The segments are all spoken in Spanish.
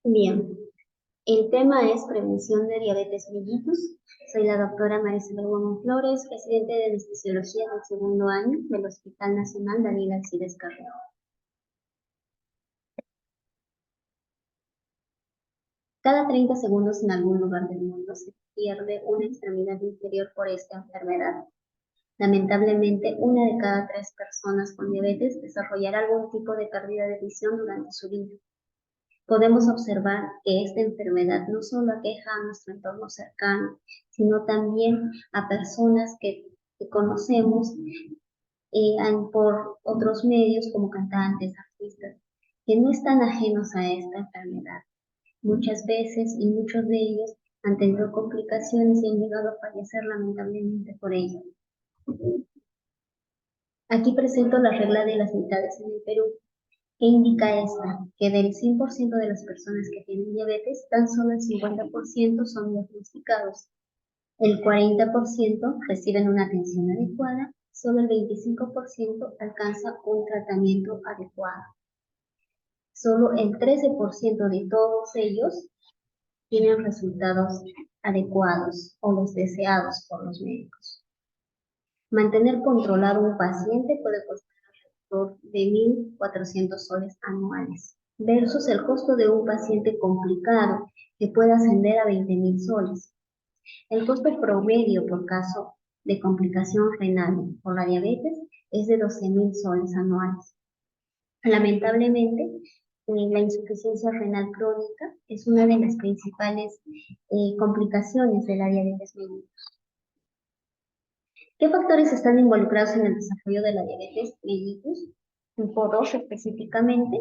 Bien, el tema es prevención de diabetes mellitus. Soy la doctora Marisela Gómez Flores, residente de anestesiología del segundo año del Hospital Nacional Daniel Alcides Carrero. Cada 30 segundos en algún lugar del mundo se pierde una extremidad inferior por esta enfermedad. Lamentablemente, una de cada 3 personas con diabetes desarrollará algún tipo de pérdida de visión durante su vida. Podemos observar que esta enfermedad no solo aqueja a nuestro entorno cercano, sino también a personas que conocemos por otros medios como cantantes, artistas, que no están ajenos a esta enfermedad. Muchas veces y muchos de ellos han tenido complicaciones y han llegado a fallecer lamentablemente por ello. Aquí presento la regla de las mitades en el Perú. ¿Qué indica esta? Que del 100% de las personas que tienen diabetes, tan solo el 50% son diagnosticados. El 40% reciben una atención adecuada, solo el 25% alcanza un tratamiento adecuado. Solo el 13% de todos ellos tienen resultados adecuados o los deseados por los médicos. Mantener controlado un paciente puede costar de 1.400 soles anuales, versus el costo de un paciente complicado que puede ascender a 20.000 soles. El costo promedio por caso de complicación renal por la diabetes es de 12.000 soles anuales. Lamentablemente, la insuficiencia renal crónica es una de las principales complicaciones de la diabetes mellitus. ¿Qué factores están involucrados en el desarrollo de la diabetes mellitus? Por 2 específicamente,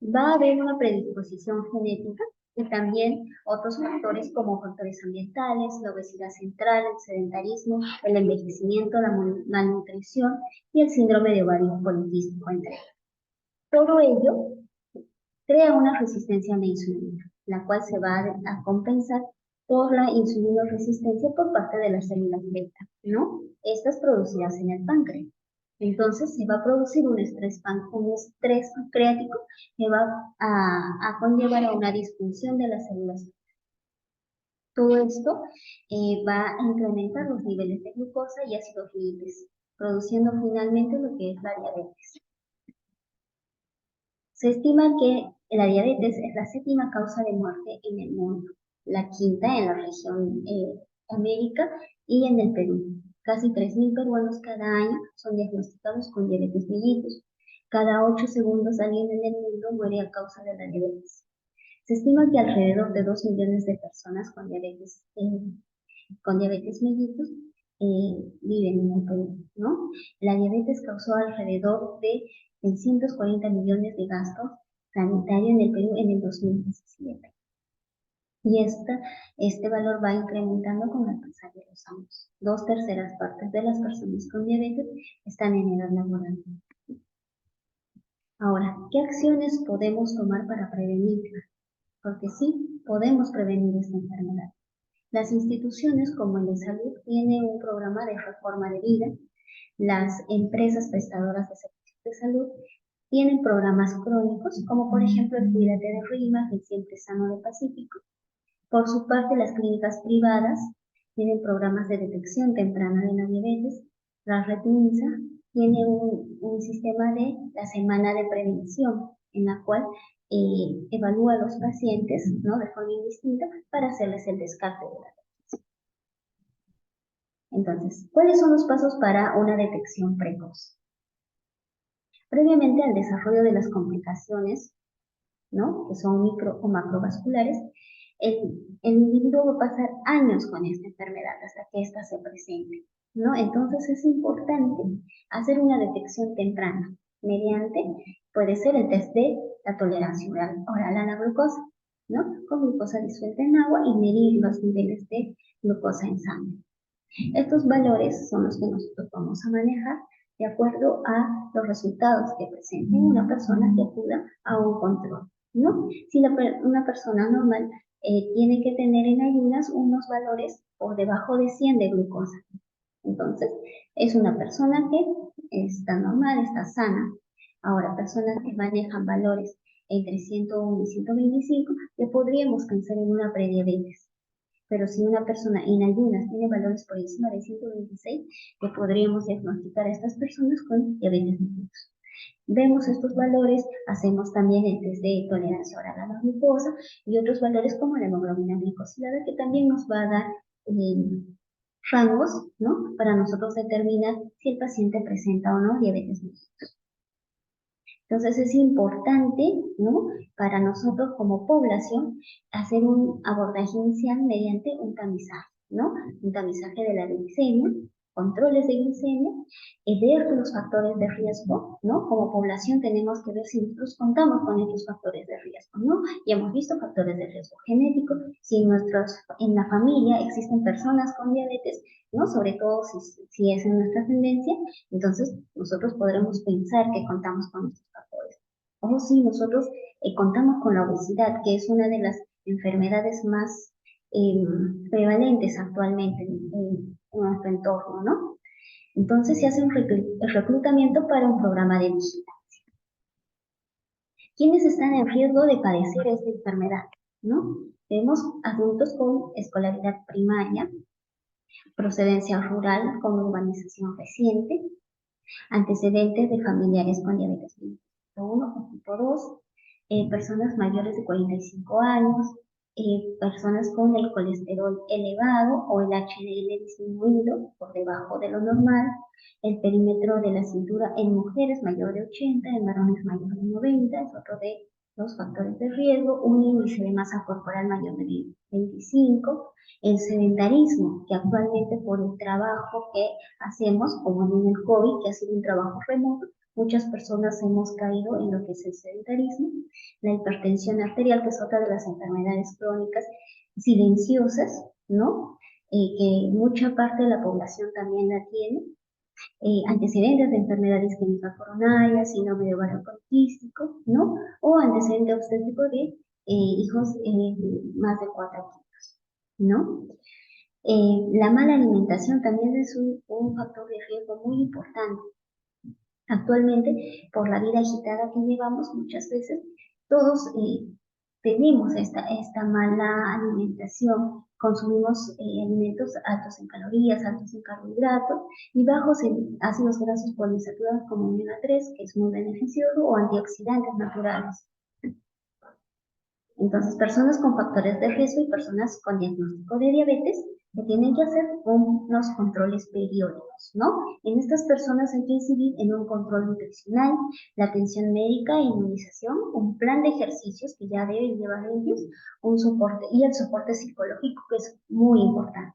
va a haber una predisposición genética y también otros factores como factores ambientales, la obesidad central, el sedentarismo, el envejecimiento, la malnutrición y el síndrome de ovario poliquístico, entre otros. Todo ello crea una resistencia a la insulina, la cual se va a compensar por la insulinoresistencia por parte de las células beta, ¿no? Estas producidas en el páncreas. Entonces se va a producir un estrés pancreático que va a conllevar a una disfunción de las células. Todo esto va a incrementar los niveles de glucosa y ácidos lípicos, produciendo finalmente lo que es la diabetes. Se estima que la diabetes es la 7ª causa de muerte en el mundo, la 5ª en la región América y en el Perú. Casi 3.000 peruanos cada año son diagnosticados con diabetes mellitus. Cada 8 segundos alguien en el mundo muere a causa de la diabetes. Se estima que alrededor de 2 millones de personas con diabetes mellitus viven en el Perú, ¿no? La diabetes causó alrededor de 640 millones de gastos sanitarios en el Perú en el 2017. Y este valor va incrementando con el pasar de los años. 2/3 partes de las personas con diabetes están en edad laboral. Ahora, ¿qué acciones podemos tomar para prevenirla? Porque sí, podemos prevenir esta enfermedad. Las instituciones como el de salud tienen un programa de reforma de vida. Las empresas prestadoras de servicios de salud tienen programas crónicos, como por ejemplo el Cuídate de RIMAS, el Siempre Sano de Pacífico. Por su parte, las clínicas privadas tienen programas de detección temprana de la diabetes. La Red MINSA tiene un sistema de la semana de prevención, en la cual evalúa a los pacientes, ¿no?, de forma indistinta para hacerles el descarte de la diabetes. Entonces, ¿cuáles son los pasos para una detección precoz? Previamente al desarrollo de las complicaciones, ¿no?, que son micro o macrovasculares, el individuo va a pasar años con esta enfermedad hasta que ésta se presente, ¿no? Entonces es importante hacer una detección temprana mediante, puede ser el test de la tolerancia oral a la glucosa, ¿no?, con glucosa disuelta en agua y medir los niveles de glucosa en sangre. Estos valores son los que nosotros vamos a manejar de acuerdo a los resultados que presente una persona que acuda a un control, ¿no? Si una persona normal tiene que tener en ayunas unos valores por debajo de 100 de glucosa. Entonces, es una persona que está normal, está sana. Ahora, personas que manejan valores entre 101 y 125, ya podríamos pensar en una prediabetes. Pero si una persona en ayunas tiene valores por encima de 126, ya podríamos diagnosticar a estas personas con diabetes mellitus. Vemos estos valores, hacemos también el test de tolerancia oral a la glucosa y otros valores como la hemoglobina glicosilada, que también nos va a dar rangos, ¿no? Para nosotros determinar si el paciente presenta o no diabetes mellitus. Entonces es importante, ¿no? Para nosotros como población hacer un abordaje inicial mediante un tamizaje, ¿no? Un tamizaje de la glicemia, controles de glicemia, ver los factores de riesgo, ¿no? Como población tenemos que ver si nosotros contamos con estos factores de riesgo, ¿no? Y hemos visto factores de riesgo genético, si en la familia existen personas con diabetes, ¿no? Sobre todo si es en nuestra tendencia, entonces nosotros podremos pensar que contamos con estos factores. O si nosotros contamos con la obesidad, que es una de las enfermedades más prevalentes actualmente en nuestro entorno, ¿no? Entonces se hace un reclutamiento para un programa de vigilancia. ¿Quiénes están en riesgo de padecer esta enfermedad? ¿No? Tenemos adultos con escolaridad primaria, procedencia rural con urbanización reciente, antecedentes de familiares con diabetes tipo 1 o tipo 2, personas mayores de 45 años, personas con el colesterol elevado o el HDL disminuido por debajo de lo normal, el perímetro de la cintura en mujeres mayor de 80, en varones mayor de 90, es otro de los factores de riesgo, un índice de masa corporal mayor de 25, el sedentarismo, que actualmente por el trabajo que hacemos, como en el COVID, que ha sido un trabajo remoto, muchas personas hemos caído en lo que es el sedentarismo, la hipertensión arterial, que es otra de las enfermedades crónicas silenciosas, ¿no? Que mucha parte de la población también la tiene, antecedentes de enfermedades isquémicas coronarias, síndrome de ovario poliquístico, ¿no? O antecedente obstétrico de hijos más de 4 kilos, ¿no? La mala alimentación también es un factor de riesgo muy importante. Actualmente, por la vida agitada que llevamos, muchas veces todos tenemos esta mala alimentación, consumimos alimentos altos en calorías, altos en carbohidratos y bajos en ácidos grasos poliinsaturados como omega 3, que es muy beneficioso, o antioxidantes naturales. Entonces, personas con factores de riesgo y personas con diagnóstico de diabetes que tienen que hacer unos controles periódicos, ¿no? En estas personas hay que incidir en un control nutricional, la atención médica e inmunización, un plan de ejercicios que ya deben llevar ellos, un soporte y el soporte psicológico, que es muy importante.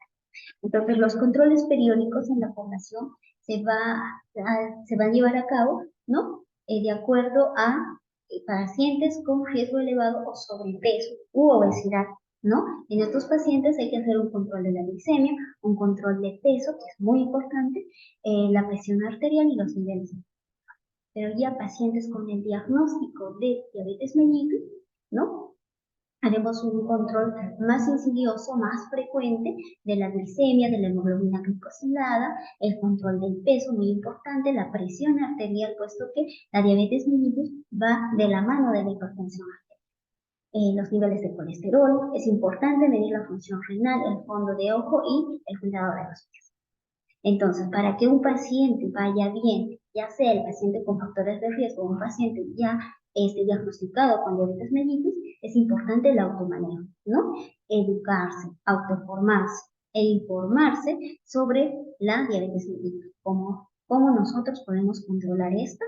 Entonces, los controles periódicos en la población se van a llevar a cabo, ¿no? De acuerdo a pacientes con riesgo elevado o sobrepeso u obesidad, ¿no? En estos pacientes hay que hacer un control de la glicemia, un control de peso, que es muy importante, la presión arterial y los niveles. Pero ya pacientes con el diagnóstico de diabetes mellitus, ¿no? Haremos un control más insidioso, más frecuente de la glicemia, de la hemoglobina glicosilada, el control del peso, muy importante, la presión arterial, puesto que la diabetes mellitus va de la mano de la hipertensión arterial. Los niveles de colesterol, es importante medir la función renal, el fondo de ojo y el cuidado de los pies. Entonces, para que un paciente vaya bien, ya sea el paciente con factores de riesgo o un paciente ya esté diagnosticado con diabetes mellitus, es importante el automanejo, ¿no? Educarse, autoformarse e informarse sobre la diabetes mellitus, cómo nosotros podemos controlar esta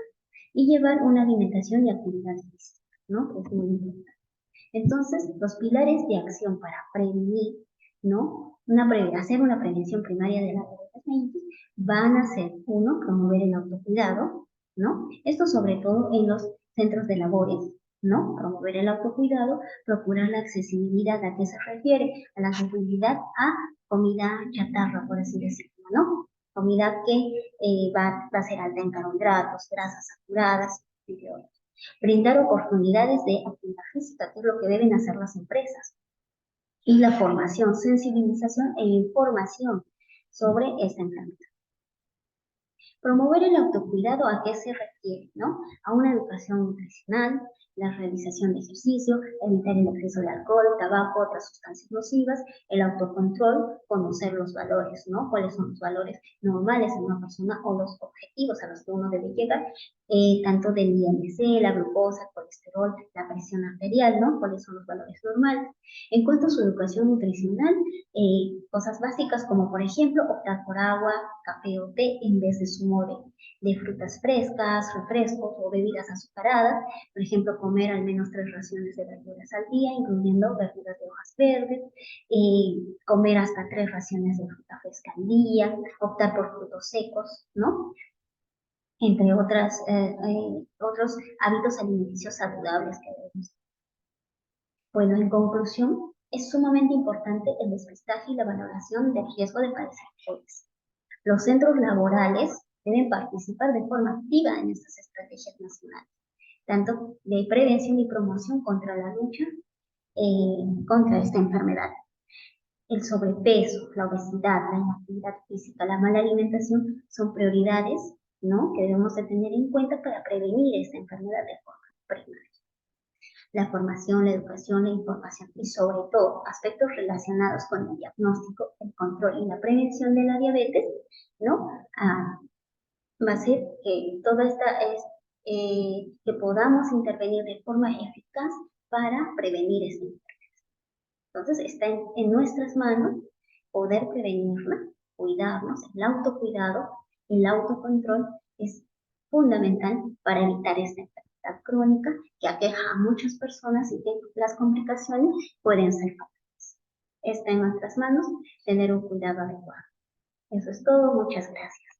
y llevar una alimentación y actividad física, ¿no? Es muy importante. Entonces, los pilares de acción para prevenir, ¿no? Hacer una prevención primaria de la diabetes mellitus van a ser, uno, promover el autocuidado, ¿no? Esto sobre todo en los centros de labores, ¿no? Promover el autocuidado, procurar la accesibilidad. ¿A qué se refiere? A la accesibilidad a comida chatarra, por así decirlo, ¿no? Comida que va a ser alta en carbohidratos, grasas saturadas, entre otros. Brindar oportunidades de actividad física, que es lo que deben hacer las empresas. Y la formación, sensibilización e información sobre esta enfermedad. Promover el autocuidado, ¿a qué se refiere? ¿No? A una educación nutricional, la realización de ejercicio, evitar el acceso al alcohol, tabaco, otras sustancias nocivas, el autocontrol, conocer los valores, ¿no? Cuáles son los valores normales en una persona o los objetivos a los que uno debe llegar, tanto del IMC, la glucosa, el colesterol, la presión arterial, ¿no? Cuáles son los valores normales. En cuanto a su educación nutricional, cosas básicas como, por ejemplo, optar por agua, café o té en vez de zumo de frutas frescas, refrescos o bebidas azucaradas. Por ejemplo, comer al menos 3 raciones de verduras al día, incluyendo verduras de hojas verdes, comer hasta 3 raciones de fruta fresca al día, optar por frutos secos, ¿no? Entre otros hábitos alimenticios saludables que debemos. Bueno, en conclusión, es sumamente importante el despistaje y la valoración del riesgo de padecer COVID. Los centros laborales deben participar de forma activa en estas estrategias nacionales, tanto de prevención y promoción contra la lucha contra esta enfermedad. El sobrepeso, la obesidad, la inactividad física, la mala alimentación son prioridades, ¿no?, que debemos de tener en cuenta para prevenir esta enfermedad de forma primaria. La formación, la educación, la información y sobre todo aspectos relacionados con el diagnóstico, el control y la prevención de la diabetes, ¿no? Va a ser que toda esta es que podamos intervenir de forma eficaz para prevenir esta enfermedad. Entonces está en nuestras manos poder prevenirla, cuidarnos, el autocuidado, el autocontrol es fundamental para evitar esta enfermedad crónica que aqueja a muchas personas y que las complicaciones pueden ser fatales. Está en nuestras manos tener un cuidado adecuado. Eso es todo, muchas gracias.